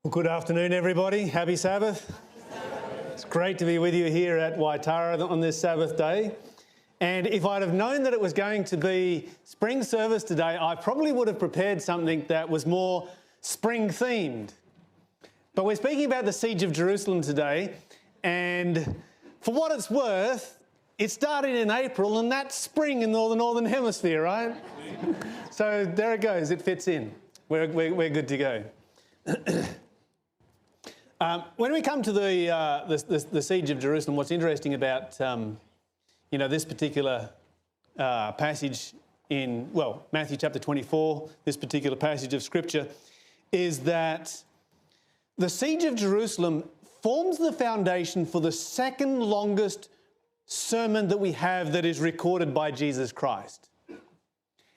Well, good afternoon, everybody. Happy Sabbath. It's great to be with you here at Waitara on this Sabbath day. And if I'd have known that it was going to be spring service today, I probably would have prepared something that was more spring themed. But we're speaking about the siege of Jerusalem today, and for what it's worth, it started in April, and that's spring in the Northern Hemisphere, right? So there it goes. It fits in. We're good to go. When we come to the siege of Jerusalem, what's interesting about this particular passage in Matthew chapter 24, this particular passage of Scripture, is that the siege of Jerusalem forms the foundation for the second longest sermon that we have that is recorded by Jesus Christ.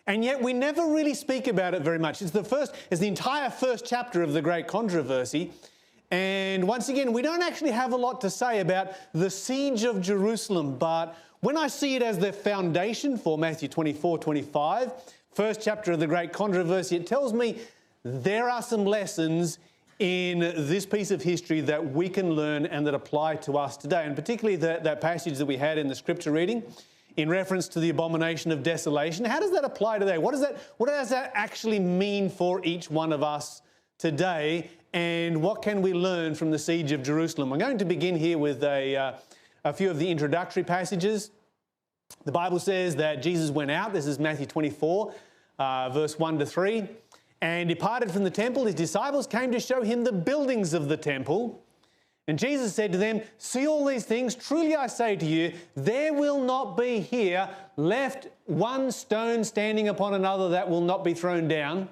And yet we never really speak about it very much. It's the entire first chapter of the great controversy. And once again, we don't actually have a lot to say about the siege of Jerusalem, but when I see it as the foundation for Matthew 24, 25, first chapter of the great controversy, it tells me there are some lessons in this piece of history that we can learn and that apply to us today. And particularly that passage that we had in the scripture reading in reference to the abomination of desolation. How does that apply today? What does that actually mean for each one of us today? And what can we learn from the siege of Jerusalem? I'm going to begin here with a few of the introductory passages. The Bible says that Jesus went out. This is Matthew 24, verse 1 to 3. And departed from the temple. His disciples came to show him the buildings of the temple. And Jesus said to them, "See all these things? Truly I say to you, there will not be here left one stone standing upon another that will not be thrown down."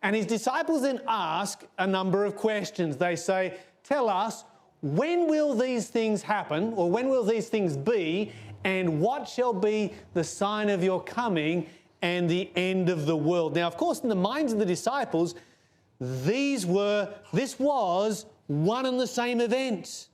And his disciples then ask a number of questions. They say, "Tell us, when will these things happen, or when will these things be, and what shall be the sign of your coming and the end of the world?" Now, of course, in the minds of the disciples, this was one and the same event.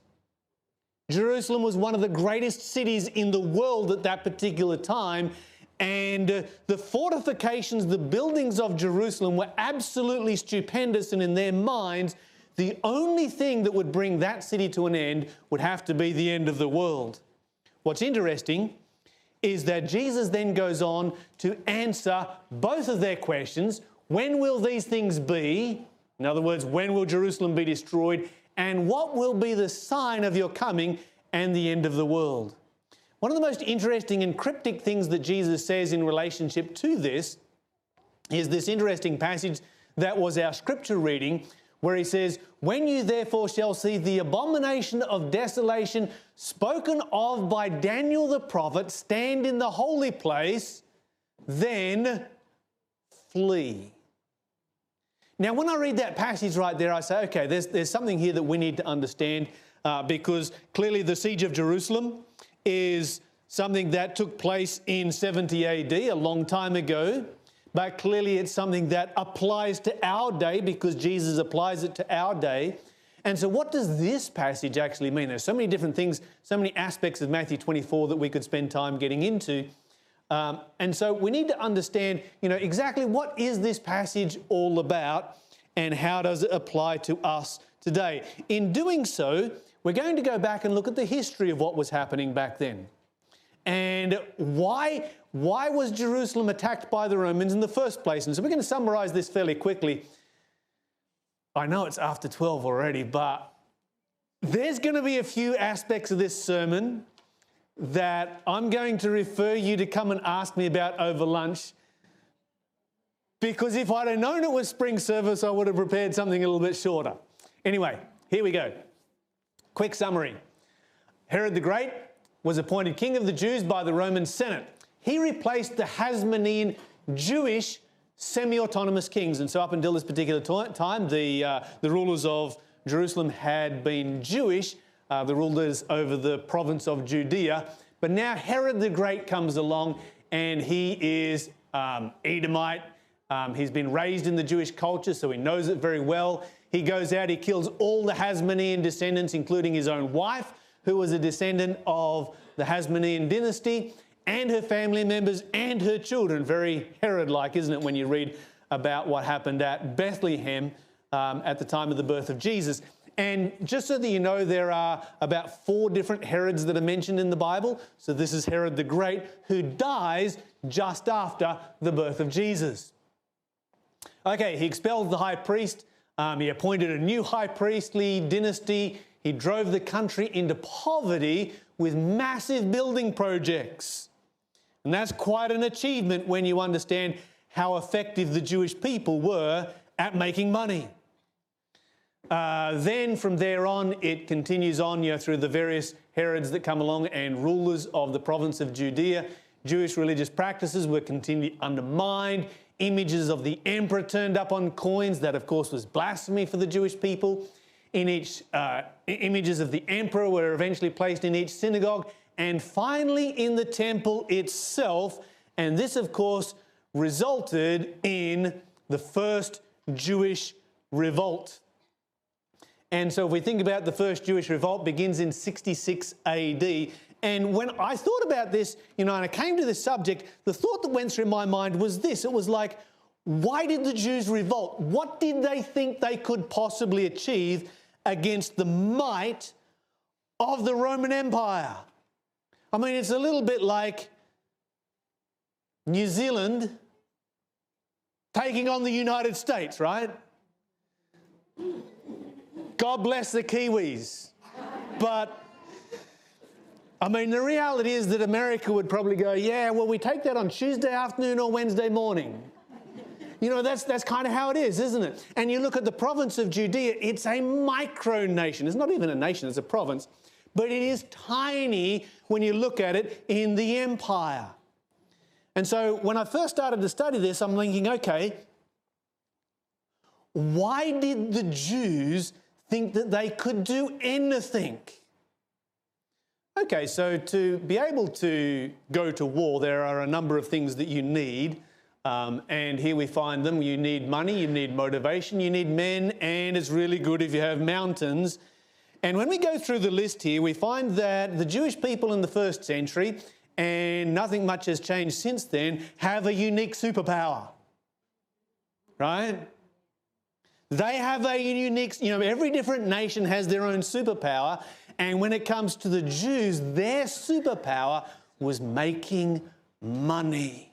Jerusalem was one of the greatest cities in the world at that particular time. And the fortifications, the buildings of Jerusalem were absolutely stupendous. And in their minds, the only thing that would bring that city to an end would have to be the end of the world. What's interesting is that Jesus then goes on to answer both of their questions. When will these things be? In other words, when will Jerusalem be destroyed? And what will be the sign of your coming and the end of the world? One of the most interesting and cryptic things that Jesus says in relationship to this is this interesting passage that was our scripture reading, where he says, "When you therefore shall see the abomination of desolation spoken of by Daniel the prophet stand in the holy place, then flee." Now, when I read that passage right there, I say, okay, there's something here that we need to understand because clearly the siege of Jerusalem is something that took place in 70 AD, a long time ago, but clearly it's something that applies to our day because Jesus applies it to our day. And so what does this passage actually mean? There's so many different things, so many aspects of Matthew 24 that we could spend time getting into. And so we need to understand, exactly what is this passage all about and how does it apply to us today. In doing so, we're going to go back and look at the history of what was happening back then. And why was Jerusalem attacked by the Romans in the first place? And so we're going to summarize this fairly quickly. I know it's after 12 already, but there's going to be a few aspects of this sermon that I'm going to refer you to come and ask me about over lunch, because if I'd have known it was spring service, I would have prepared something a little bit shorter. Anyway, here we go. Quick summary. Herod the Great was appointed king of the Jews by the Roman Senate. He replaced the Hasmonean Jewish semi-autonomous kings. And so up until this particular time, the rulers of Jerusalem had been Jewish, the rulers over the province of Judea. But now Herod the Great comes along, and he is Edomite. He's been raised in the Jewish culture, so he knows it very well. He goes out, he kills all the Hasmonean descendants, including his own wife, who was a descendant of the Hasmonean dynasty, and her family members and her children. Very Herod-like, isn't it, when you read about what happened at Bethlehem at the time of the birth of Jesus. And just so that you know, there are about 4 different Herods that are mentioned in the Bible. So this is Herod the Great, who dies just after the birth of Jesus. Okay, he expelled the high priest. He appointed a new high priestly dynasty. He drove the country into poverty with massive building projects. And that's quite an achievement when you understand how effective the Jewish people were at making money. Then from there on, it continues on, through the various Herods that come along and rulers of the province of Judea. Jewish religious practices were continually undermined. Images of the emperor turned up on coins. That, of course, was blasphemy for the Jewish people. Images of the emperor were eventually placed in each synagogue, and finally in the temple itself. And this, of course, resulted in the first Jewish revolt. And so if we think about the first Jewish revolt, begins in 66 AD. And when I thought about this, and I came to this subject, the thought that went through my mind was this. It was like, why did the Jews revolt? What did they think they could possibly achieve against the might of the Roman Empire? I mean, it's a little bit like New Zealand taking on the United States, right? God bless the Kiwis. But, I mean, the reality is that America would probably go, yeah, well, we take that on Tuesday afternoon or Wednesday morning. That's kind of how it is, isn't it? And you look at the province of Judea, it's a micronation. It's not even a nation, it's a province. But it is tiny when you look at it in the empire. And so when I first started to study this, I'm thinking, okay, why did the Jews think that they could do anything? Okay, so to be able to go to war, there are a number of things that you need. And here we find them. You need money, you need motivation, you need men, and it's really good if you have mountains. And when we go through the list here, we find that the Jewish people in the first century, and nothing much has changed since then, have a unique superpower, right? They have a unique, every different nation has their own superpower. And when it comes to the Jews, their superpower was making money.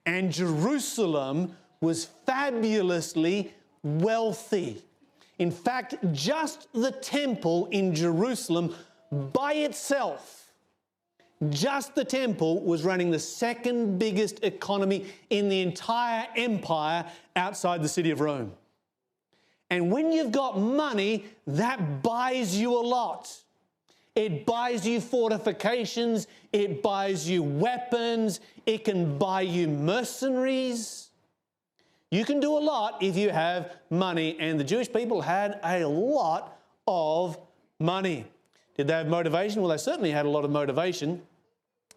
And Jerusalem was fabulously wealthy. In fact, just the temple in Jerusalem by itself, just the temple was running the second biggest economy in the entire empire outside the city of Rome. And when you've got money, that buys you a lot. It buys you fortifications, it buys you weapons, it can buy you mercenaries. You can do a lot if you have money, and the Jewish people had a lot of money. Did they have motivation? Well, they certainly had a lot of motivation.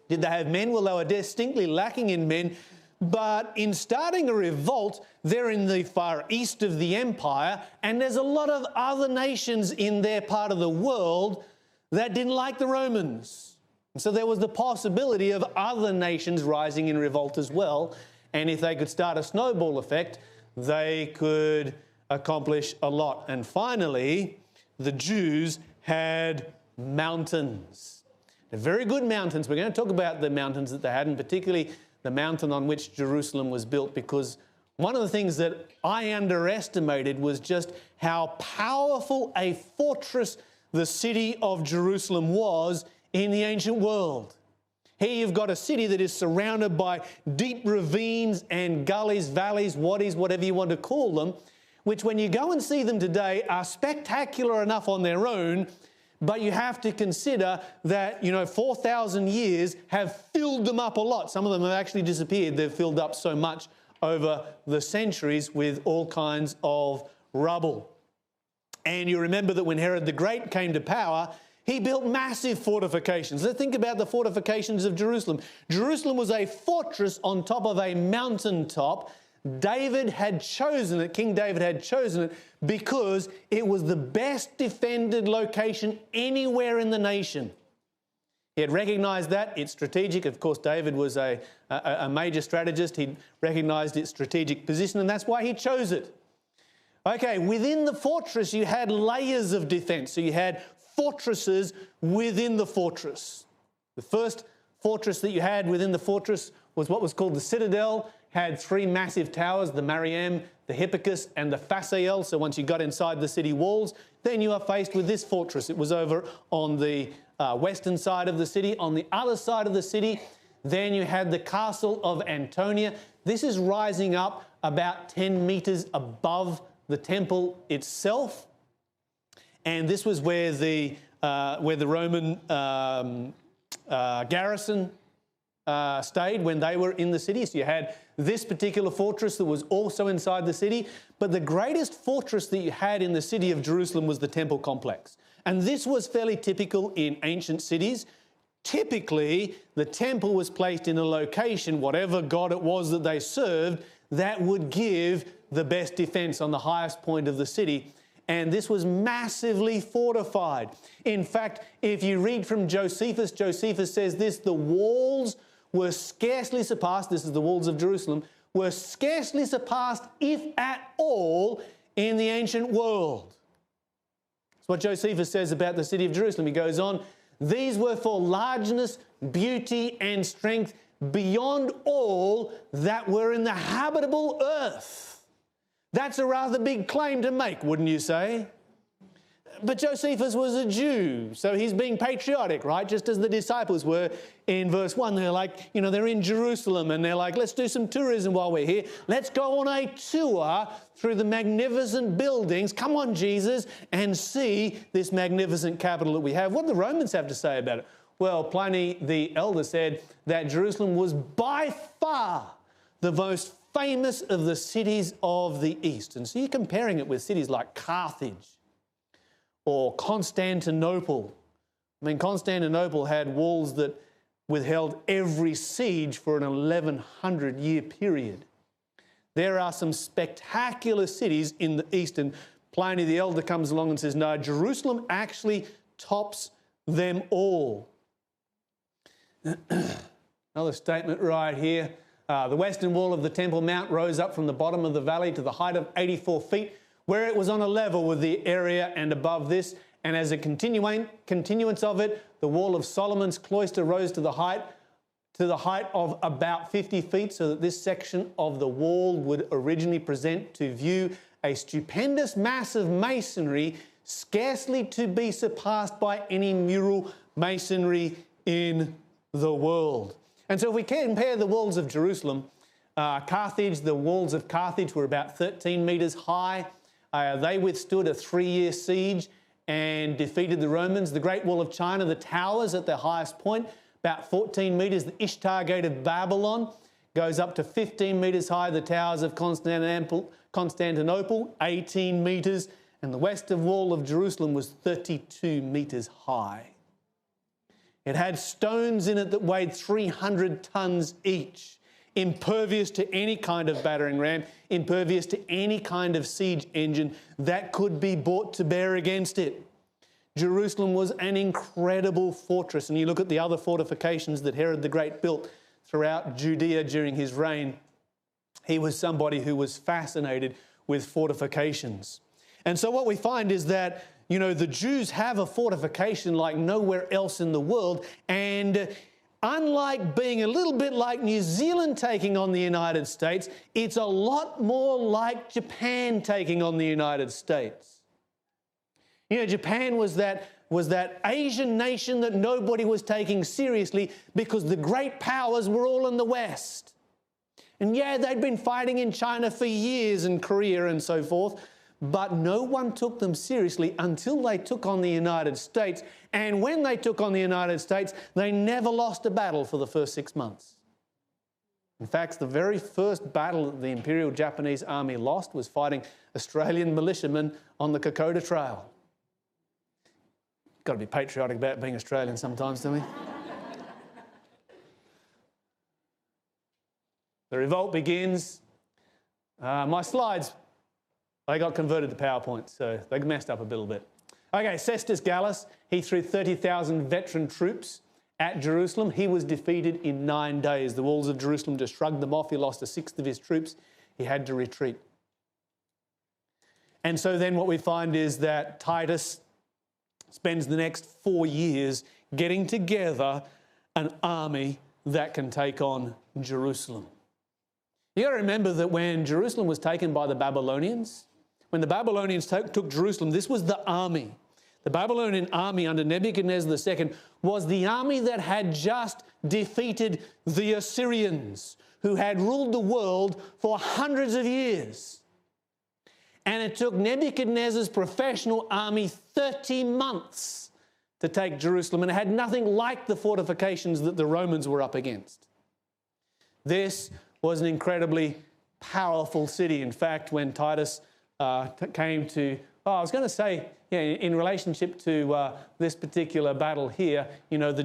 Did they have men? Well, they were distinctly lacking in men. But in starting a revolt, they're in the far east of the empire, and there's a lot of other nations in their part of the world that didn't like the Romans. And so there was the possibility of other nations rising in revolt as well. And if they could start a snowball effect, they could accomplish a lot. And finally, the Jews had mountains. They're very good mountains. We're going to talk about the mountains that they had, and particularly the mountain on which Jerusalem was built, because one of the things that I underestimated was just how powerful a fortress the city of Jerusalem was in the ancient world. Here you've got a city that is surrounded by deep ravines and gullies, valleys, waddies, whatever you want to call them, which when you go and see them today are spectacular enough on their own, but you have to consider that, 4,000 years have filled them up a lot. Some of them have actually disappeared. They've filled up so much over the centuries with all kinds of rubble. And you remember that when Herod the Great came to power, he built massive fortifications. Let's think about the fortifications of Jerusalem. Jerusalem was a fortress on top of a mountaintop. David had chosen it, King David had chosen it because it was the best defended location anywhere in the nation. He had recognized that. It's strategic. Of course, David was a major strategist. He recognized its strategic position, and that's why he chose it. Okay, within the fortress you had layers of defense. So you had fortresses within the fortress. The first fortress that you had within the fortress was what was called the citadel, had three massive towers, the Mariam, the Hippicus and the Phasael. So once you got inside the city walls, then you are faced with this fortress. It was over on the western side of the city. On the other side of the city, then you had the castle of Antonia. This is rising up about 10 meters above the temple itself. And this was where the Roman garrison stayed when they were in the city. So you had this particular fortress that was also inside the city. But the greatest fortress that you had in the city of Jerusalem was the temple complex. And this was fairly typical in ancient cities. Typically, the temple was placed in a location, whatever god it was that they served, that would give the best defense on the highest point of the city. And this was massively fortified. In fact, if you read from Josephus, Josephus says this: the walls were scarcely surpassed, this is the walls of Jerusalem, were scarcely surpassed, if at all, in the ancient world. That's what Josephus says about the city of Jerusalem. He goes on, these were for largeness, beauty, and strength beyond all that were in the habitable earth. That's a rather big claim to make, wouldn't you say? But Josephus was a Jew, so he's being patriotic, right? Just as the disciples were in verse 1. They're like, you know, they're in Jerusalem and they're like, let's do some tourism while we're here. Let's go on a tour through the magnificent buildings. Come on, Jesus, and see this magnificent capital that we have. What do the Romans have to say about it? Well, Pliny the Elder said that Jerusalem was by far the most famous of the cities of the East. And so you're comparing it with cities like Carthage or Constantinople. I mean, Constantinople had walls that withheld every siege for an 1100-year period. There are some spectacular cities in the East, and Pliny the Elder comes along and says, no, Jerusalem actually tops them all. Another statement right here. The western wall of the Temple Mount rose up from the bottom of the valley to the height of 84 feet, where it was on a level with the area and above this. And as a continuance of it, the wall of Solomon's cloister rose to the height of about 50 feet, so that this section of the wall would originally present to view a stupendous mass of masonry, scarcely to be surpassed by any mural masonry in the world. And so if we compare the walls of Jerusalem, Carthage, the walls of Carthage were about 13 metres high. They withstood a 3-year siege and defeated the Romans. The Great Wall of China, the towers at their highest point, about 14 metres. The Ishtar Gate of Babylon goes up to 15 metres high. The towers of Constantinople, 18 metres. And the western wall of Jerusalem was 32 metres high. It had stones in it that weighed 300 tons each, impervious to any kind of battering ram, impervious to any kind of siege engine that could be brought to bear against it. Jerusalem was an incredible fortress, and you look at the other fortifications that Herod the Great built throughout Judea during his reign. He was somebody who was fascinated with fortifications. And so what we find is that, you know, the Jews have a fortification like nowhere else in the world, and unlike being a little bit like New Zealand taking on the United States, it's a lot more like Japan taking on the United States. You know, Japan was that Asian nation that nobody was taking seriously because the great powers were all in the West. And yeah, they'd been fighting in China for years and Korea and so forth, but no one took them seriously until they took on the United States. And when they took on the United States, they never lost a battle for the first 6 months. In fact, the very first battle that the Imperial Japanese Army lost was fighting Australian militiamen on the Kokoda Trail. Got to be patriotic about being Australian sometimes, don't we? The revolt begins. My slides, they got converted to PowerPoint, so they messed up a little bit. Okay, Cestus Gallus, he threw 30,000 veteran troops at Jerusalem. He was defeated in 9 days. The walls of Jerusalem just shrugged them off. He lost 1/6 of his troops. He had to retreat. And so then what we find is that Titus spends the next 4 years getting together an army that can take on Jerusalem. You got to remember that when Jerusalem was taken by the Babylonians, when the Babylonians took Jerusalem, this was the army. The Babylonian army under Nebuchadnezzar II was the army that had just defeated the Assyrians, who had ruled the world for hundreds of years. And it took Nebuchadnezzar's professional army 30 months to take Jerusalem, and it had nothing like the fortifications that the Romans were up against. This was an incredibly powerful city. In fact, when Titus came to, I was going to say, in relationship to this particular battle here, you know, the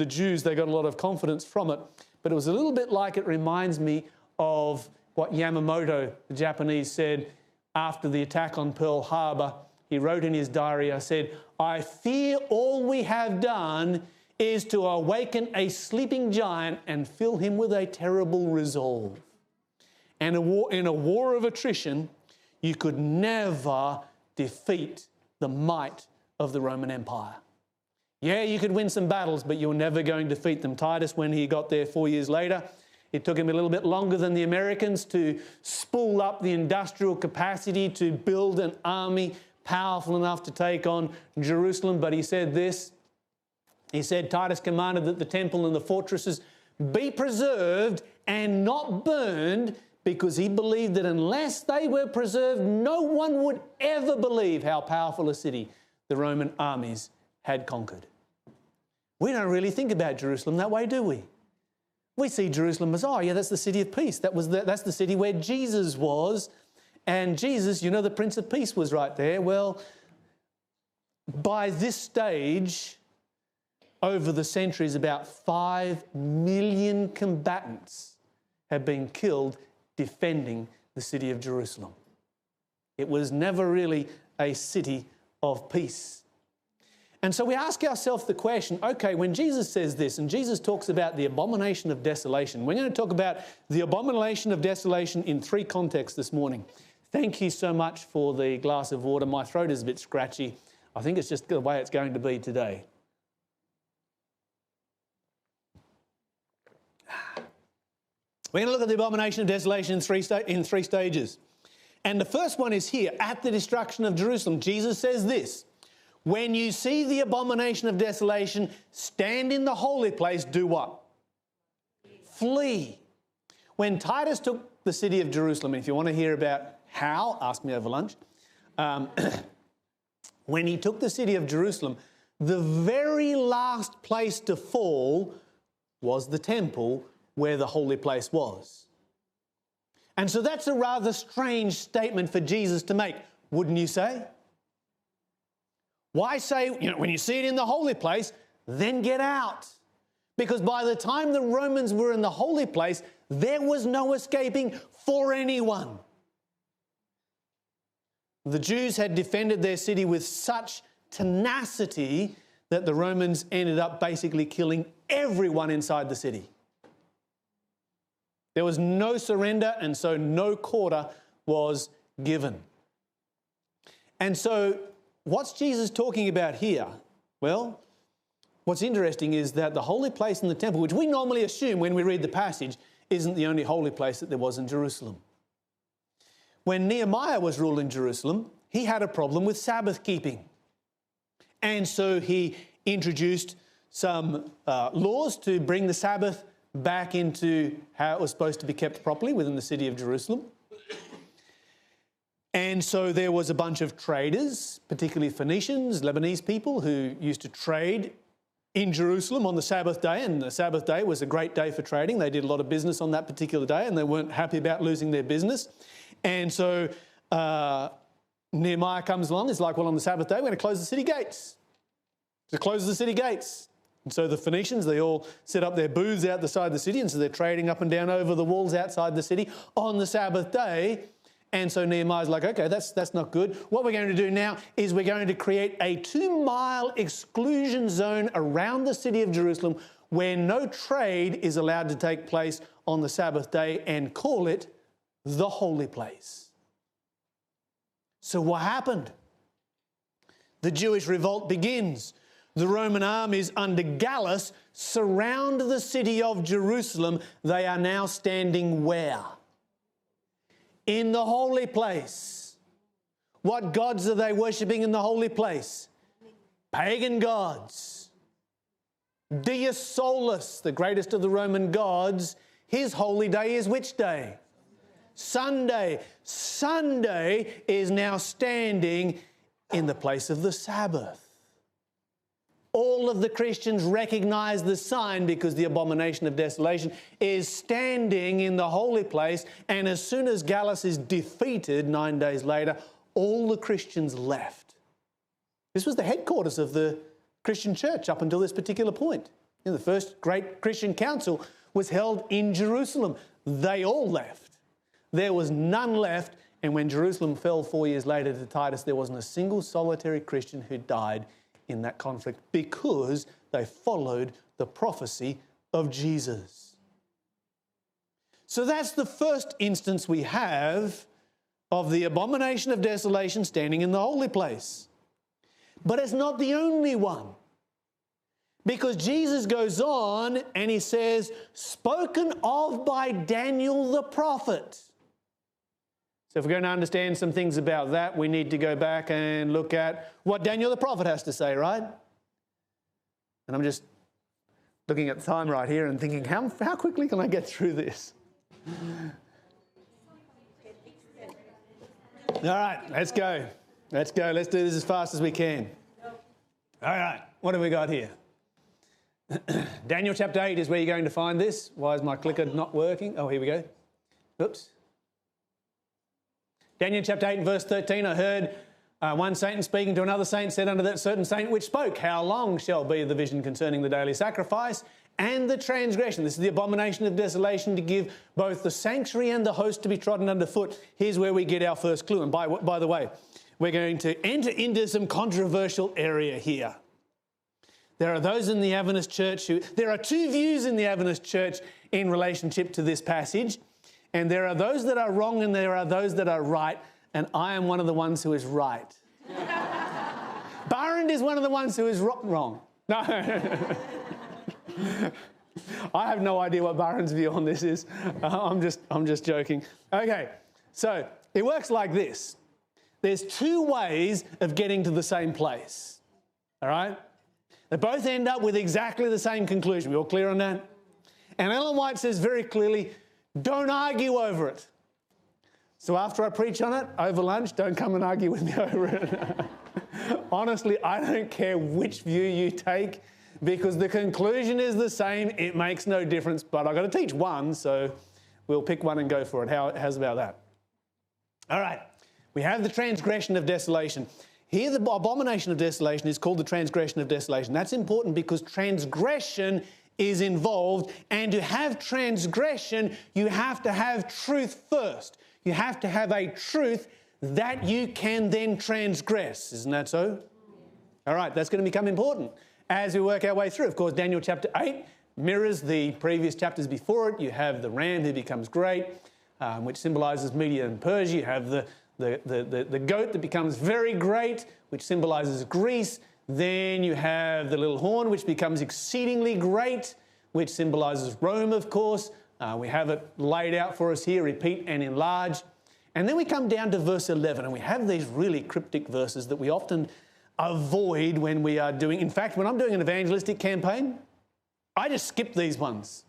Jews, they got a lot of confidence from it, but it was a little bit like, it reminds me of what Yamamoto, the Japanese, said after the attack on Pearl Harbor. He wrote in his diary, I said, "I fear all we have done is to awaken a sleeping giant and fill him with a terrible resolve." And in a war of attrition, you could never defeat the might of the Roman Empire. Yeah, you could win some battles, but you're never going to defeat them. Titus, when he got there 4 years later, it took him a little bit longer than the Americans to spool up the industrial capacity to build an army powerful enough to take on Jerusalem. But he said this, he said, Titus commanded that the temple and the fortresses be preserved and not burned, because he believed that unless they were preserved, no one would ever believe how powerful a city the Roman armies had conquered. We don't really think about Jerusalem that way, do we? We see Jerusalem as, oh yeah, that's the city of peace. That's the city where Jesus was. And Jesus, you know, the Prince of Peace was right there. Well, by this stage, over the centuries, about 5 million combatants have been killed defending the city of Jerusalem. It was never really a city of peace. And so we ask ourselves the question, okay, when Jesus says this, and Jesus talks about the abomination of desolation, we're going to talk about the abomination of desolation in 3 contexts this morning. Thank you so much for the glass of water. My throat is a bit scratchy. I think it's just the way it's going to be today. We're going to look at the abomination of desolation in three stages. And the first one is here, at the destruction of Jerusalem. Jesus says this, when you see the abomination of desolation, stand in the holy place, do what? Flee. When Titus took the city of Jerusalem, and if you want to hear about how, ask me over lunch. When he took the city of Jerusalem, the very last place to fall was the temple where the holy place was. And so that's a rather strange statement for Jesus to make, wouldn't you say? Why say, when you see it in the holy place, then get out? Because by the time the Romans were in the holy place, there was no escaping for anyone. The Jews had defended their city with such tenacity that the Romans ended up basically killing everyone inside the city. There was no surrender, and so no quarter was given. And so what's Jesus talking about here? Well, what's interesting is that the holy place in the temple, which we normally assume when we read the passage, isn't the only holy place that there was in Jerusalem. When Nehemiah was ruling Jerusalem, he had a problem with Sabbath keeping. And so he introduced some laws to bring the Sabbath back into how it was supposed to be kept properly within the city of Jerusalem. And so there was a bunch of traders, particularly Phoenicians, Lebanese people, who used to trade in Jerusalem on the Sabbath day, and the Sabbath day was a great day for trading. They did a lot of business on that particular day, and they weren't happy about losing their business. And so Nehemiah comes along. It's like, well, on the Sabbath day, we're going to close the city gates. So close the city gates. And so the Phoenicians, they all set up their booths out the side of the city, and so they're trading up and down over the walls outside the city on the Sabbath day. And so Nehemiah's like, okay, that's not good. What we're going to do now is we're going to create a 2-mile exclusion zone around the city of Jerusalem where no trade is allowed to take place on the Sabbath day, and call it the holy place. So what happened? The Jewish revolt begins. The Roman armies under Gallus surround the city of Jerusalem. They are now standing where? In the holy place. What gods are they worshipping in the holy place? Pagan gods. Dies Solis, the greatest of the Roman gods, his holy day is which day? Sunday. Sunday is now standing in the place of the Sabbath. All of the Christians recognize the sign because the abomination of desolation is standing in the holy place, and as soon as Gallus is defeated 9 days later, all the Christians left. This was the headquarters of the Christian church up until this particular point. The first great Christian council was held in Jerusalem. They all left. There was none left, and when Jerusalem fell 4 years later to Titus, there wasn't a single solitary Christian who died in that conflict because they followed the prophecy of Jesus. So that's the first instance we have of the abomination of desolation standing in the holy place. But it's not the only one. Because Jesus goes on and he says, spoken of by Daniel the prophet. So if we're going to understand some things about that, we need to go back and look at what Daniel the prophet has to say, right? And I'm just looking at the time right here and thinking, how quickly can I get through this? All right, let's go. Let's go. Let's do this as fast as we can. All right, what have we got here? Daniel chapter 8 is where you're going to find this. Why is my clicker not working? Oh, here we go. Oops. Daniel chapter 8 and verse 13, I heard one saint speaking to another saint said unto that certain saint which spoke, how long shall be the vision concerning the daily sacrifice and the transgression? This is the abomination of desolation, to give both the sanctuary and the host to be trodden underfoot. Here's where we get our first clue. And by the way, we're going to enter into some controversial area here. There are those in the Adventist church there are two views in the Adventist church in relationship to this passage. And there are those that are wrong and there are those that are right. And I am one of the ones who is right. Barrand is one of the ones who is wrong. No. I have no idea what Barrand's view on this is. I'm just joking. Okay, so it works like this. There's two ways of getting to the same place. All right? They both end up with exactly the same conclusion. We all clear on that? And Ellen White says very clearly, don't argue over it. So after I preach on it, over lunch, don't come and argue with me over it. Honestly, I don't care which view you take because the conclusion is the same. It makes no difference, but I've got to teach one, so we'll pick one and go for it. How's about that? All right, we have the transgression of desolation. Here, the abomination of desolation is called the transgression of desolation. That's important because transgression is involved, and to have transgression, you have to have truth first. You have to have a truth that you can then transgress. Isn't that so? All right, that's going to become important as we work our way through. Of course, Daniel chapter 8 mirrors the previous chapters before it. You have the ram who becomes great, which symbolises Media and Persia. You have the goat that becomes very great, which symbolises Greece. Then you have the little horn, which becomes exceedingly great, which symbolises Rome, of course. We have it laid out for us here, repeat and enlarge. And then we come down to verse 11, and we have these really cryptic verses that we often avoid when we are doing... In fact, when I'm doing an evangelistic campaign, I just skip these ones.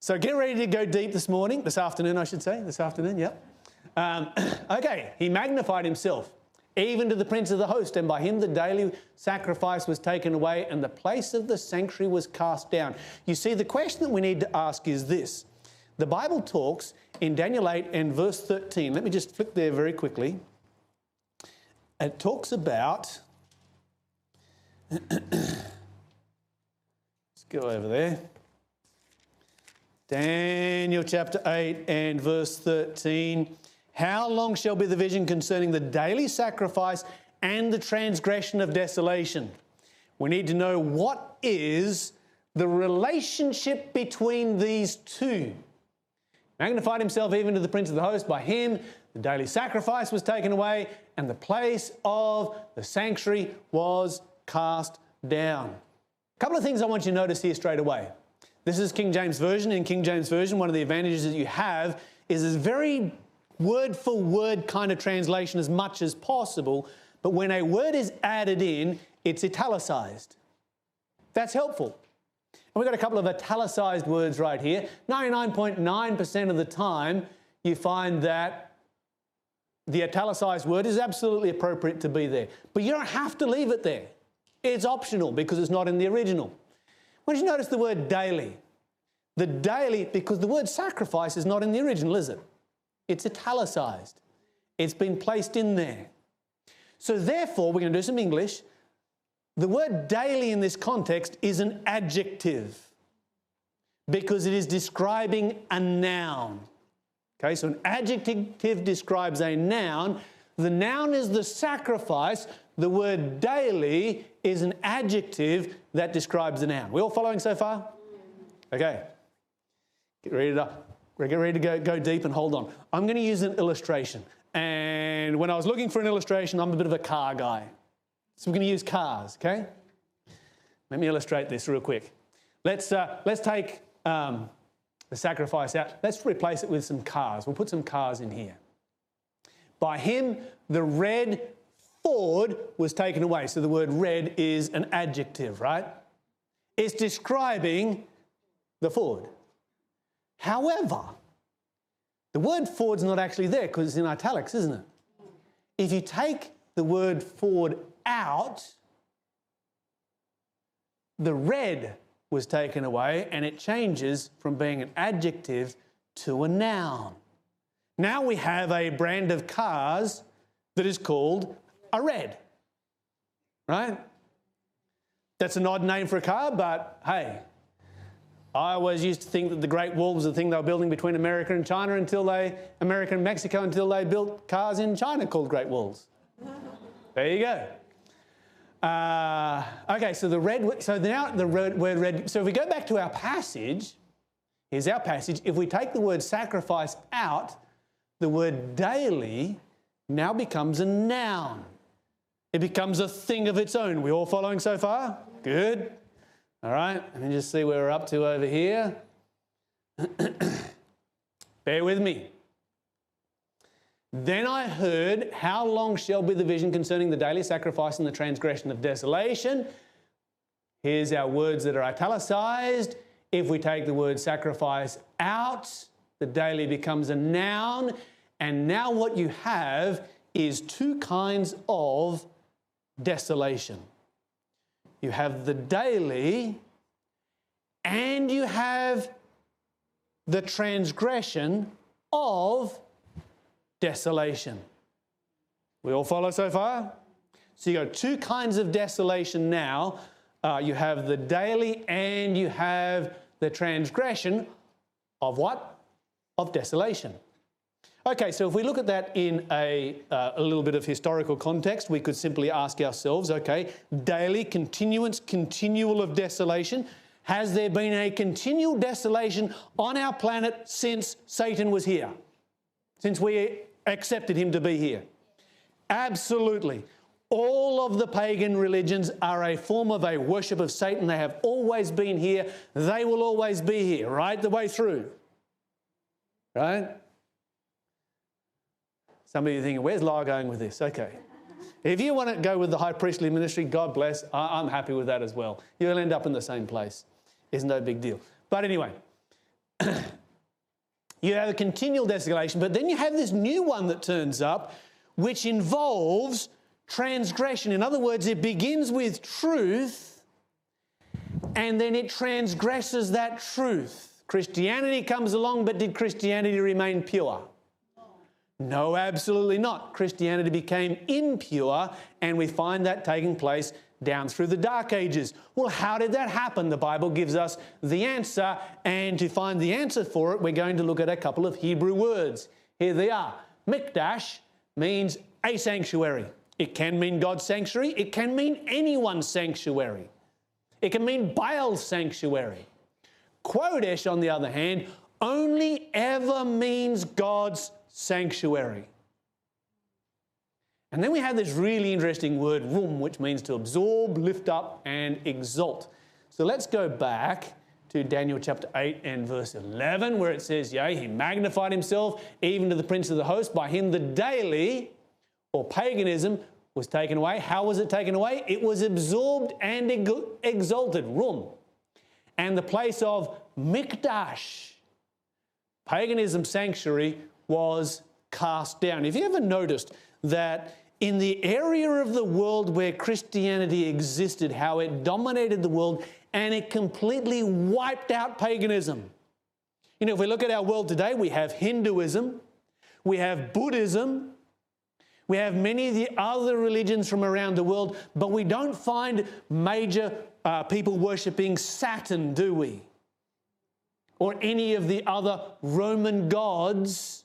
So get ready to go deep this afternoon, I should say. This afternoon, yeah. Okay, he magnified himself, even to the prince of the host, and by him the daily sacrifice was taken away, and the place of the sanctuary was cast down. You see, the question that we need to ask is this. The Bible talks in Daniel 8 and verse 13. Let me just flick there very quickly. It talks about... Let's go over there. Daniel chapter 8 and verse 13. How long shall be the vision concerning the daily sacrifice and the transgression of desolation? We need to know what is the relationship between these two. magnified himself even to the prince of the host. By him the daily sacrifice was taken away, and the place of the sanctuary was cast down. A couple of things I want you to notice here straight away. This is King James Version. In King James Version, one of the advantages that you have is this very word-for-word kind of translation as much as possible, but when a word is added in, it's italicized. That's helpful. And we've got a couple of italicized words right here. 99.9% of the time, you find that the italicized word is absolutely appropriate to be there. But you don't have to leave it there. It's optional because it's not in the original. Why don't you notice the word daily? The daily, because the word sacrifice is not in the original, is it? It's italicized. It's been placed in there. So therefore, we're going to do some English. The word daily in this context is an adjective because it is describing a noun. Okay, so an adjective describes a noun. The noun is the sacrifice. The word daily is an adjective that describes the noun. We all following so far? Okay. Get ready to go deep and hold on. I'm going to use an illustration. And when I was looking for an illustration, I'm a bit of a car guy. So we're going to use cars, okay? Let me illustrate this real quick. Let's take the sacrifice out. Let's replace it with some cars. We'll put some cars in here. By him, the red Ford was taken away. So the word red is an adjective, right? It's describing the Ford. However, the word Ford's not actually there because it's in italics, isn't it? If you take the word Ford out, the red was taken away and it changes from being an adjective to a noun. Now we have a brand of cars that is called a red, right? That's an odd name for a car, but hey, I always used to think that the Great Wall was the thing they were building between America and China America and Mexico until they built cars in China called Great Walls. There you go. Okay, so now the word red. So if we go back to our passage, here's our passage. If we take the word sacrifice out, the word daily now becomes a noun. It becomes a thing of its own. We all following so far? Good. All right, let me just see where we're up to over here. Bear with me. Then I heard, how long shall be the vision concerning the daily sacrifice and the transgression of desolation? Here's our words that are italicized. If we take the word sacrifice out, the daily becomes a noun. And now what you have is two kinds of desolation. You have the daily and you have the transgression of desolation. We all follow so far? So you got two kinds of desolation now. You have the daily and you have the transgression of what? Of desolation. Okay, so if we look at that in a little bit of historical context, we could simply ask ourselves, okay, daily, continuance, continual of desolation. Has there been a continual desolation on our planet since Satan was here? Since we accepted him to be here? Absolutely. All of the pagan religions are a form of a worship of Satan. They have always been here. They will always be here, right the way through. Right? Some of you are thinking, where's Lyle going with this? Okay. If you want to go with the high priestly ministry, God bless. I'm happy with that as well. You'll end up in the same place. It's no big deal. But anyway, you have a continual desolation, but then you have this new one that turns up, which involves transgression. In other words, it begins with truth, and then it transgresses that truth. Christianity comes along, but did Christianity remain pure? No, absolutely not. Christianity became impure, and we find that taking place down through the Dark Ages. Well, how did that happen? The Bible gives us the answer, and to find the answer for it, we're going to look at a couple of Hebrew words. Here they are. Mikdash means a sanctuary. It can mean God's sanctuary. It can mean anyone's sanctuary. It can mean Baal's sanctuary. Kodesh, on the other hand, only ever means God's sanctuary. And then we have this really interesting word, rum, which means to absorb, lift up, and exalt. So let's go back to Daniel chapter 8 and verse 11, where it says, yea, he magnified himself even to the prince of the host. By him the daily, or paganism, was taken away. How was it taken away? It was absorbed and exalted, rum. And the place of mikdash, paganism sanctuary, was cast down. Have you ever noticed that in the area of the world where Christianity existed, how it dominated the world and it completely wiped out paganism? You know, if we look at our world today, we have Hinduism, we have Buddhism, we have many of the other religions from around the world, but we don't find major people worshipping Saturn, do we? Or any of the other Roman gods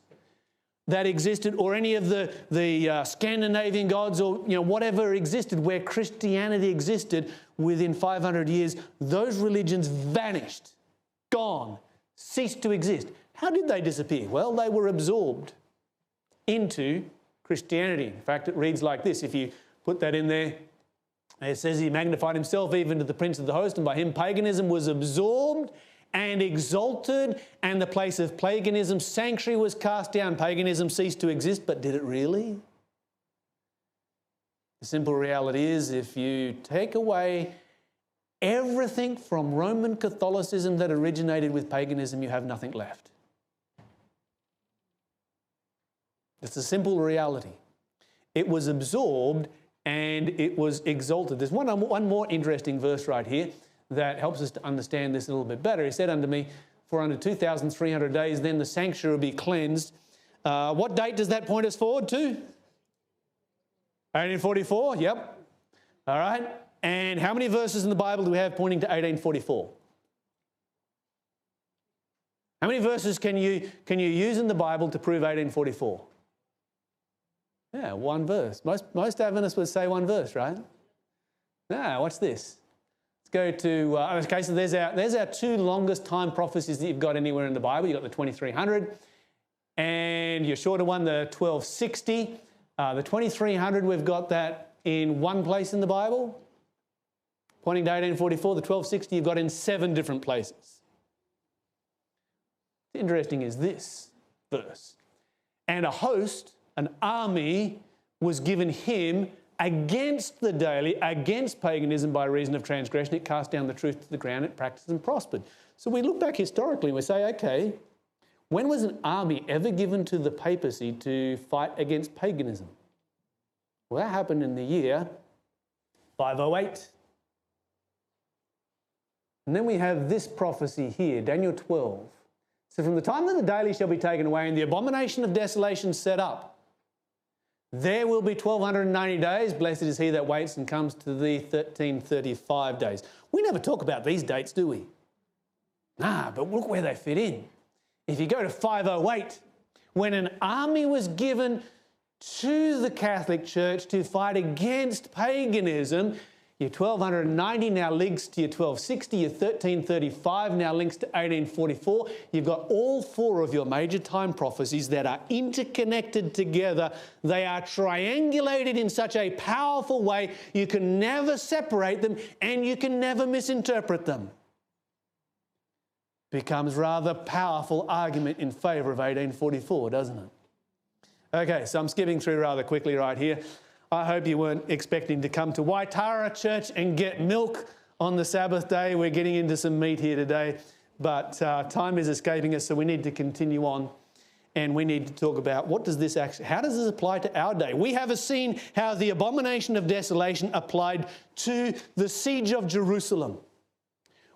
that existed, or any of the Scandinavian gods, or whatever existed where Christianity existed within 500 years. Those religions vanished, gone, ceased to exist. How did they disappear? Well, they were absorbed into Christianity. In fact, it reads like this. If you put that in there, it says he magnified himself even to the prince of the host, and by him paganism was absorbed and exalted, and the place of paganism sanctuary was cast down. Paganism ceased to exist, but did it really? The simple reality is, if you take away everything from Roman Catholicism that originated with paganism, you have nothing left. It's a simple reality. It was absorbed and it was exalted. There's one more interesting verse right here that helps us to understand this a little bit better. He said unto me, for under 2,300 days, then the sanctuary will be cleansed. What date does that point us forward to? 1844, yep. All right. And how many verses in the Bible do we have pointing to 1844? How many verses can you use in the Bible to prove 1844? Yeah, one verse. Most Adventists would say one verse, right? Now, watch this. Let's go to, okay, so there's our two longest time prophecies that you've got anywhere in the Bible. You've got the 2300 and your shorter one, the 1260. The 2300, we've got that in one place in the Bible, pointing to 1844. The 1260 you've got in 7 different places. What's interesting is this verse. And a host, an army, was given him against the daily, against paganism by reason of transgression. It cast down the truth to the ground, it practiced and prospered. So we look back historically and we say, okay, when was an army ever given to the papacy to fight against paganism? Well, that happened in the year 508. And then we have this prophecy here, Daniel 12. So from the time that the daily shall be taken away and the abomination of desolation set up, there will be 1,290 days. Blessed is he that waits and comes to thee 1,335 days. We never talk about these dates, do we? Nah, but look where they fit in. If you go to 508, when an army was given to the Catholic Church to fight against paganism, your 1,290 now links to your 1,260, your 1,335 now links to 1844. You've got all 4 of your major time prophecies that are interconnected together. They are triangulated in such a powerful way you can never separate them and you can never misinterpret them. Becomes rather powerful argument in favour of 1844, doesn't it? Okay, so I'm skipping through rather quickly right here. I hope you weren't expecting to come to Waitara Church and get milk on the Sabbath day. We're getting into some meat here today, but time is escaping us, so we need to continue on and we need to talk about how does this apply to our day? We have seen how the abomination of desolation applied to the siege of Jerusalem.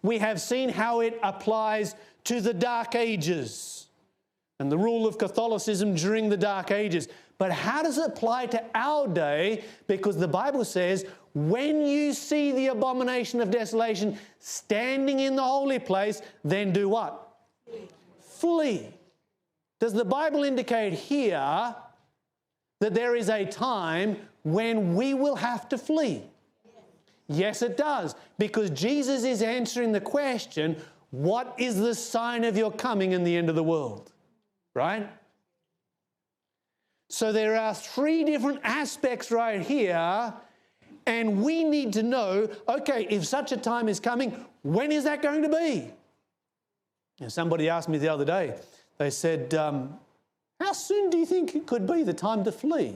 We have seen how it applies to the Dark Ages and the rule of Catholicism during the Dark Ages. But how does it apply to our day? Because the Bible says, when you see the abomination of desolation standing in the holy place, then do what? Flee. Does the Bible indicate here that there is a time when we will have to flee? Yes, it does. Because Jesus is answering the question, What is the sign of your coming in the end of the world? Right? So there are three different aspects right here, and we need to know, okay, if such a time is coming, when is that going to be? And somebody asked me the other day, they said, how soon do you think it could be the time to flee?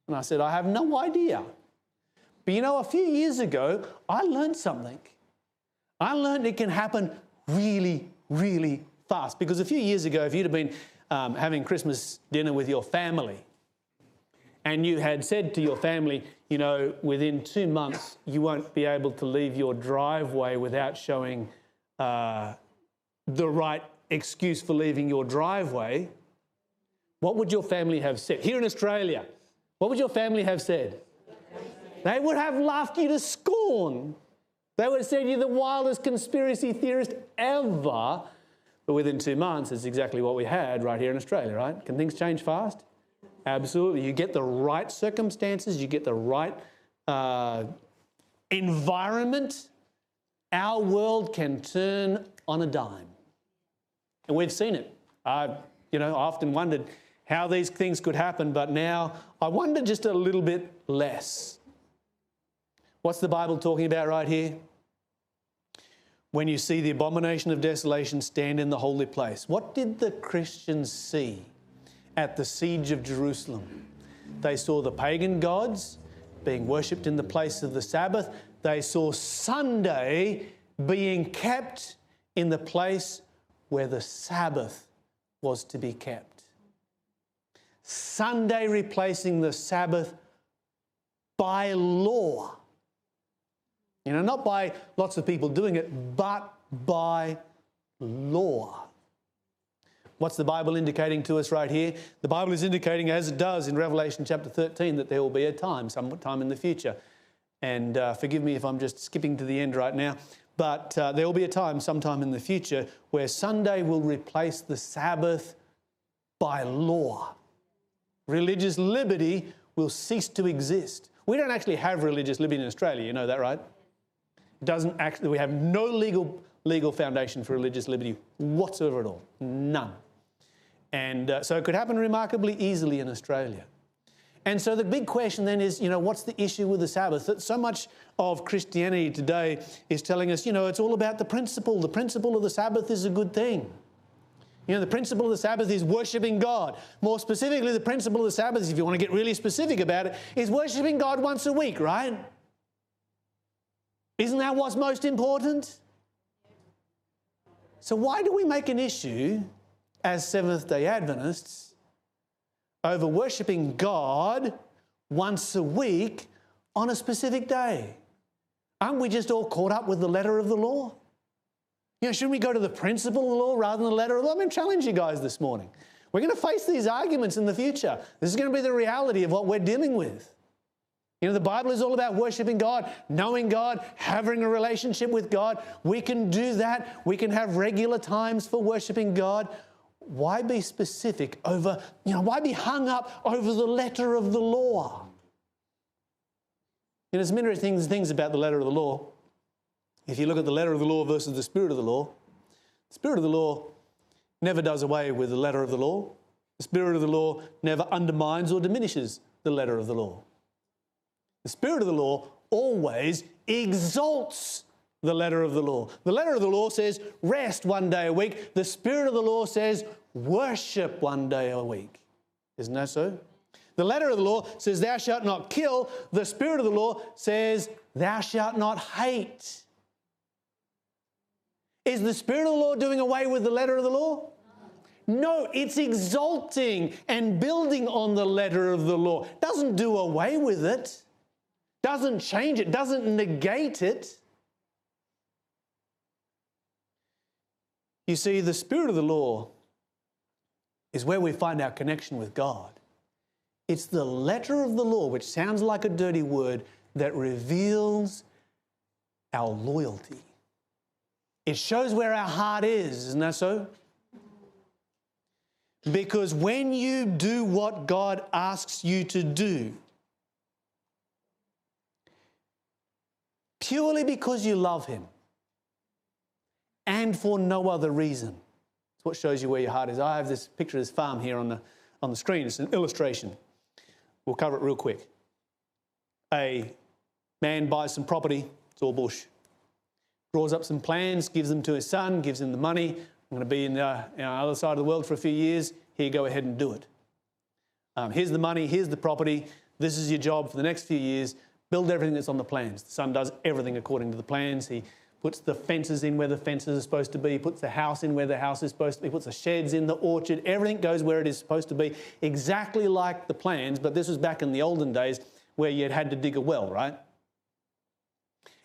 And I said, I have no idea. But you know, a few years ago, I learned something. I learned it can happen really, really fast. Because a few years ago, if you'd have been having Christmas dinner with your family and you had said to your family, you know, within 2 months, you won't be able to leave your driveway without showing the right excuse for leaving your driveway, what would your family have said? Here in Australia, what would your family have said? They would have laughed you to scorn. They would have said you're the wildest conspiracy theorist ever. But within 2 months, it's exactly what we had right here in Australia, right? Can things change fast? Absolutely. You get the right circumstances, you get the right environment, our world can turn on a dime. And we've seen it. I often wondered how these things could happen, but now I wonder just a little bit less. What's the Bible talking about right here? When you see the abomination of desolation stand in the holy place. What did the Christians see at the siege of Jerusalem? They saw the pagan gods being worshipped in the place of the Sabbath. They saw Sunday being kept in the place where the Sabbath was to be kept. Sunday replacing the Sabbath by law. You know, not by lots of people doing it, but by law. What's the Bible indicating to us right here? The Bible is indicating, as it does in Revelation chapter 13, that there will be a time, sometime in the future. And forgive me if I'm just skipping to the end right now, but there will be a time, sometime in the future, where Sunday will replace the Sabbath by law. Religious liberty will cease to exist. We don't actually have religious liberty in Australia, you know that, right? We have no legal foundation for religious liberty whatsoever at all. None. And so it could happen remarkably easily in Australia. And so the big question then is, you know, what's the issue with the Sabbath? That so much of Christianity today is telling us, you know, it's all about the principle. The principle of the Sabbath is a good thing. You know, the principle of the Sabbath is worshipping God. More specifically, the principle of the Sabbath, if you want to get really specific about it, is worshipping God once a week, right? Isn't that what's most important? So why do we make an issue as Seventh-day Adventists over worshipping God once a week on a specific day? Aren't we just all caught up with the letter of the law? You know, shouldn't we go to the principle of the law rather than the letter of the law? I'm going to challenge you guys this morning. We're going to face these arguments in the future. This is going to be the reality of what we're dealing with. You know, the Bible is all about worshipping God, knowing God, having a relationship with God. We can do that. We can have regular times for worshipping God. Why be specific over, you know, why be hung up over the letter of the law? You know, there's many things about the letter of the law. If you look at the letter of the law versus the spirit of the law of the law never does away with the letter of the law. The spirit of the law never undermines or diminishes the letter of the law. The spirit of the law always exalts the letter of the law. The letter of the law says rest one day a week. The spirit of the law says worship one day a week. Isn't that so? The letter of the law says thou shalt not kill. The spirit of the law says thou shalt not hate. Is the spirit of the law doing away with the letter of the law? No, it's exalting and building on the letter of the law. Doesn't do away with it. Doesn't change it. Doesn't negate it. You see, the spirit of the law is where we find our connection with God. It's the letter of the law, which sounds like a dirty word, that reveals our loyalty. It shows where our heart is, isn't that so? Because when you do what God asks you to do, purely because you love Him, and for no other reason. It's what shows you where your heart is. I have this picture of this farm here on the screen. It's an illustration. We'll cover it real quick. A man buys some property. It's all bush. Draws up some plans, gives them to his son, gives him the money. I'm going to be in the other side of the world for a few years. Here, go ahead and do it. Here's the money. Here's the property. This is your job for the next few years. Build everything that's on the plans. The son does everything according to the plans. He puts the fences in where the fences are supposed to be. He puts the house in where the house is supposed to be. He puts the sheds in the orchard. Everything goes where it is supposed to be, exactly like the plans. But this was back in the olden days where you had to dig a well, right?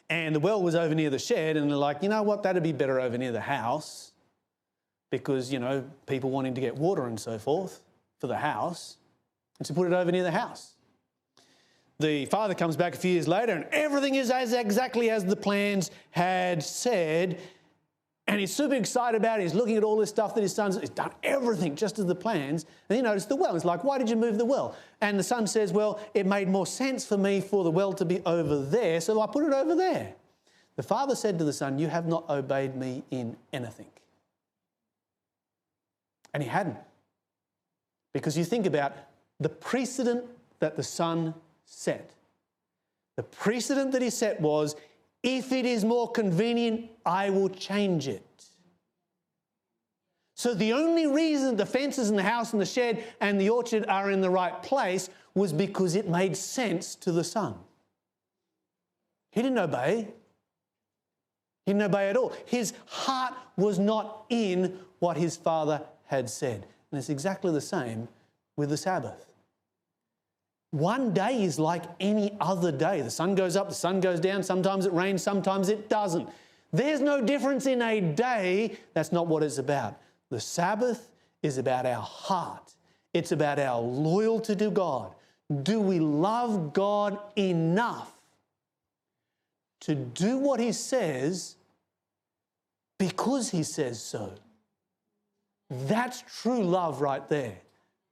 And the well was over near the shed, and they're like, you know what, that'd be better over near the house because, you know, people wanting to get water and so forth for the house. And so put it over near the house. The father comes back a few years later and everything is exactly as the plans had said. And he's super excited about it. He's looking at all this stuff that his son's done, everything just as the plans. And he noticed the well. He's like, why did you move the well? And the son says, well, it made more sense for me for the well to be over there, so I put it over there. The father said to the son, you have not obeyed me in anything. And he hadn't. Because you think about the precedent that the son set. The precedent that he set was, if it is more convenient, I will change it. So the only reason the fences and the house and the shed and the orchard are in the right place was because it made sense to the son. He didn't obey. He didn't obey at all. His heart was not in what his father had said. And it's exactly the same with the Sabbath. One day is like any other day. The sun goes up, the sun goes down. Sometimes it rains, sometimes it doesn't. There's no difference in a day. That's not what it's about. The Sabbath is about our heart. It's about our loyalty to God. Do we love God enough to do what He says because He says so? That's true love right there.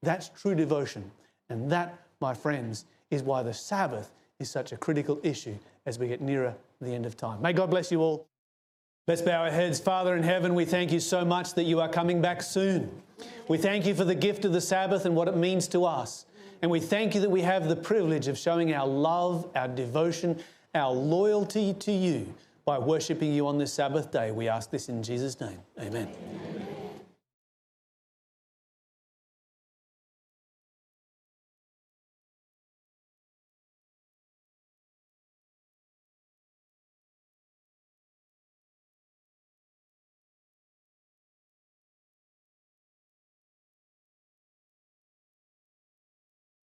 That's true devotion. And that, my friends, is why the Sabbath is such a critical issue as we get nearer the end of time. May God bless you all. Let's bow our heads. Father in heaven, we thank you so much that you are coming back soon. We thank you for the gift of the Sabbath and what it means to us. And we thank you that we have the privilege of showing our love, our devotion, our loyalty to you by worshipping you on this Sabbath day. We ask this in Jesus' name. Amen.